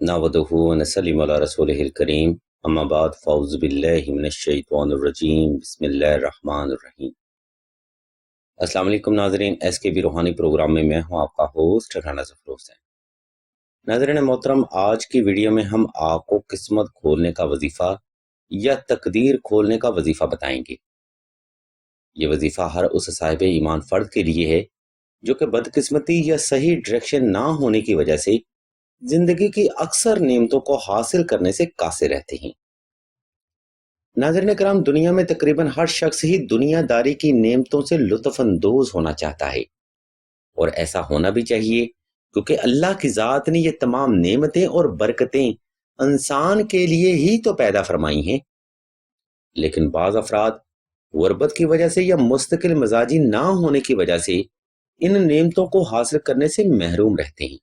नहमदुहु व नसल्लिमु अला रसूलिहिल करीम अम्मा बाद फ़अऊज़ु बिल्लाहि मिनश शैतानिर रजीम बिस्मिल्लाहिर रहमानिर रहीम। अस्सलाम वालेकुम नाज़रीन, एसकेबी रूहानी प्रोग्राम में मैं हूं आपका होस्ट राना ज़फर हुसैन। नाज़रीन मोहतरम, आज की वीडियो में हम आपको किस्मत खोलने का वजीफ़ा या तकदीर खोलने का वजीफ़ा बताएंगे। ये वजीफ़ा हर उस साहिब ईमान फ़र्द के लिए है जो कि बदकिस्मती या सही डायरेक्शन ना होने की वजह से जिंदगी की अक्सर नेमतों को हासिल करने से कासिर रहते हैं। नाज़रीन कराम, दुनिया में तकरीबन हर शख्स ही दुनियादारी की नेमतों से लुत्फ अंदोज होना चाहता है, और ऐसा होना भी चाहिए क्योंकि अल्लाह की ज़ात ने ये तमाम नेमतें और बरकतें इंसान के लिए ही तो पैदा फरमाई हैं। लेकिन बाज़ अफराद गुर्बत की वजह से या मुस्तकिल मिजाजी ना होने की वजह से इन नेमतों को हासिल करने से महरूम रहते हैं।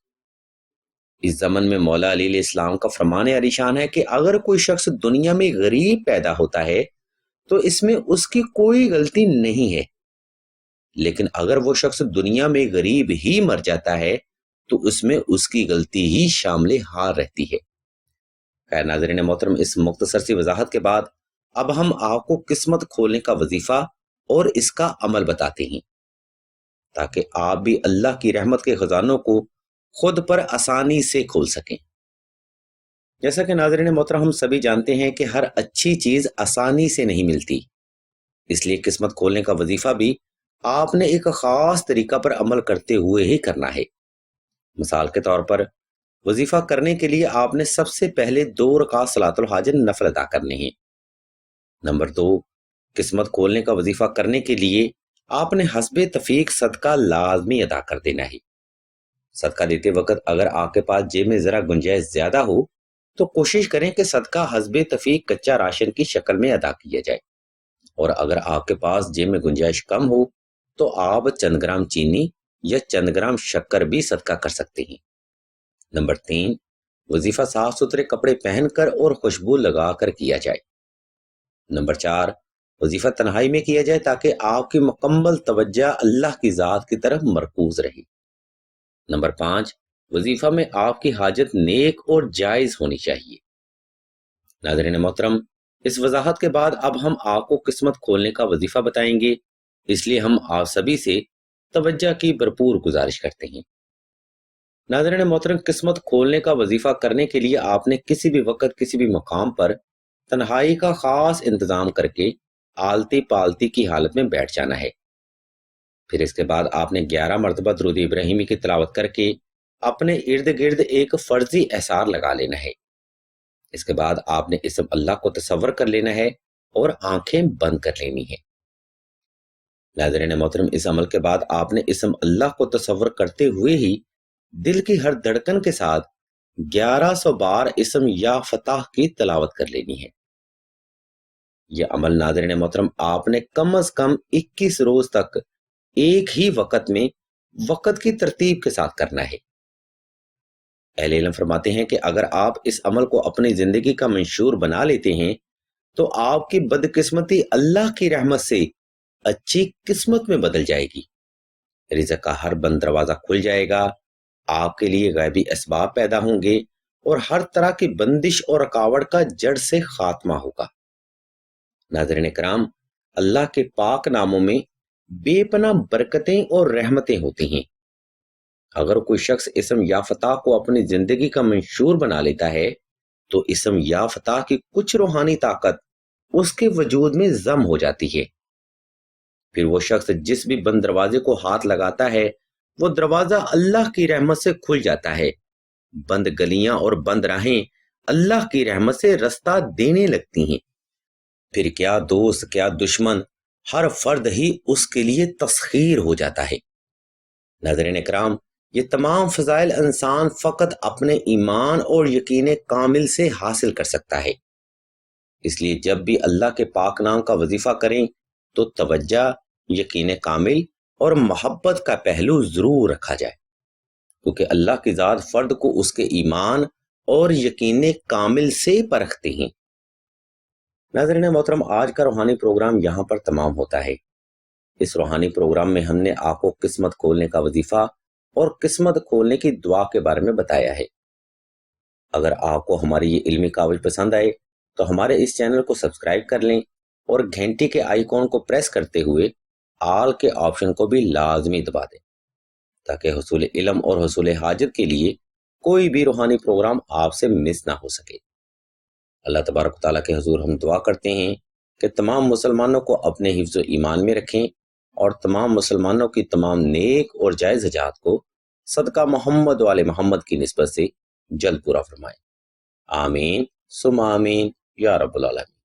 इस ज़मन में मौला अलैहिस्सलाम का फरमान आलीशान है कि अगर कोई शख्स दुनिया में गरीब पैदा होता है तो इसमें उसकी कोई गलती नहीं है, लेकिन अगर वो शख्स दुनिया में गरीब ही मर जाता है तो उसमें उसकी गलती ही शामिल हार रहती है। खैर नाज़रीन मोहतरम, इस मुख्तसर सी वजाहत के बाद अब हम आपको किस्मत खोलने का वजीफा और इसका अमल बताते हैं, ताकि आप भी अल्लाह की रहमत के खजानों को खुद पर आसानी से खोल सकें। जैसा कि नाज़रीन मोहतरम, हम सभी जानते हैं कि हर अच्छी चीज़ आसानी से नहीं मिलती, इसलिए किस्मत खोलने का वजीफ़ा भी आपने एक ख़ास तरीका पर अमल करते हुए ही करना है। मिसाल के तौर पर वजीफ़ा करने के लिए आपने सबसे पहले 2 रकात सलातुल हाजत नफल अदा करने हैं। नंबर 2, किस्मत खोलने का वजीफ़ा करने के लिए आपने हस्बे तफीक सदका लाजमी अदा कर देना है। सदका देते वक्त अगर आपके पास जेब में ज़रा गुंजाइश ज़्यादा हो तो कोशिश करें कि सदका हस्बे तफीक कच्चा राशन की शक्ल में अदा किया जाए, और अगर आपके पास जेब में गुंजाइश कम हो तो आप चंद ग्राम चीनी या चंद ग्राम शक्कर भी सदका कर सकते हैं। नंबर 3, वजीफा साफ सुथरे कपड़े पहनकर और खुशबू लगाकर किया जाए। नंबर 4, वजीफा तन्हाई में किया जाए ताकि आपकी मुकम्मल तवज्जो अल्लाह की ज़ात की तरफ मरकूज रहे। नंबर 5, वजीफा में आपकी हाजत नेक और जायज़ होनी चाहिए। नाज़रीन मोहतरम, इस वजाहत के बाद अब हम आपको किस्मत खोलने का वजीफा बताएंगे, इसलिए हम आप सभी से तवज्जो की भरपूर गुजारिश करते हैं। नाज़रीन मोहतरम, किस्मत खोलने का वजीफा करने के लिए आपने किसी भी वक्त किसी भी मकाम पर तन्हाई का खास इंतजाम करके आलती पालती की हालत में बैठ जाना है। फिर इसके बाद आपने 11 मरतबा दुरूद इब्राहिमी की तिलावत करके अपने इर्द गिर्द एक फर्जी एहसार लगा लेना है। इसके बाद आपने इस्म अल्लाह को तसव्वुर कर लेना है और आंखें बंद कर लेनी है। नाज़रीन मोहतरम, इस अमल के बाद आपने इस्म अल्लाह को तसव्वुर करते हुए ही दिल की हर धड़कन के साथ 1100 बार इस्म या फताह की तिलावत कर लेनी है। यह अमल नाज़रीन मोहतरम आपने कम अज कम 21 रोज तक एक ही वक्त में वक्त की तरतीब के साथ करना है। अहले इल्म फरमाते हैं कि अगर आप इस अमल को अपनी जिंदगी का मंशूर बना लेते हैं तो आपकी बदकिस्मती अल्लाह की रहमत से अच्छी किस्मत में बदल जाएगी। रिज़्क़ का हर बंद दरवाजा खुल जाएगा, आपके लिए गैबी असबाब पैदा होंगे और हर तरह की बंदिश और रुकावट का जड़ से खात्मा होगा। नाज़रीन कराम, अल्लाह के पाक नामों में बेपनाह बरकतें और रहमतें होती हैं। अगर कोई शख्स इस्म या फताह को अपनी जिंदगी का मंशूर बना लेता है तो इस्म या फताह की कुछ रूहानी ताकत उसके वजूद में जम हो जाती है। फिर वो शख्स जिस भी बंद दरवाजे को हाथ लगाता है वो दरवाजा अल्लाह की रहमत से खुल जाता है। बंद गलियां और बंद राहें अल्लाह की रहमत से रास्ता देने लगती हैं। फिर क्या दोस्त क्या दुश्मन, हर फर्द ही उसके लिए तस्खीर हो जाता है। नाज़रीन कराम, ये तमाम फ़ज़ाइल इंसान फ़कत अपने ईमान और यकीन कामिल से हासिल कर सकता है। इसलिए जब भी अल्लाह के पाक नाम का वजीफ़ा करें तो तवज्जो, यकीन कामिल और मोहब्बत का पहलू ज़रूर रखा जाए, क्योंकि अल्लाह की ज़ात फ़र्द को उसके ईमान और यकीन कामिल से परखते हैं। नाज़रीन मोहतरम, आज का रूहानी प्रोग्राम यहाँ पर तमाम होता है। इस रूहानी प्रोग्राम में हमने आपको किस्मत खोलने का वजीफ़ा और किस्मत खोलने की दुआ के बारे में बताया है। اگر آپ کو ہماری یہ علمی کاوش پسند آئے تو ہمارے اس چینل کو سبسکرائب کر لیں اور گھنٹی کے آئیکن کو پریس کرتے ہوئے آل کے آپشن کو بھی لازمی دبا دیں تاکہ حصول علم اور حصول حاجت کے لیے کوئی بھی روحانی پروگرام آپ سے مس نہ ہو سکے۔ اللہ تبارک و تعالیٰ کے حضور ہم دعا کرتے ہیں کہ تمام مسلمانوں کو اپنے حفظ و ایمان میں رکھیں اور تمام مسلمانوں کی تمام نیک اور جائز حاجات کو صدقہ محمد والے محمد کی نسبت سے جلد پورا فرمائے۔ آمین ثم آمین یا رب العالمین۔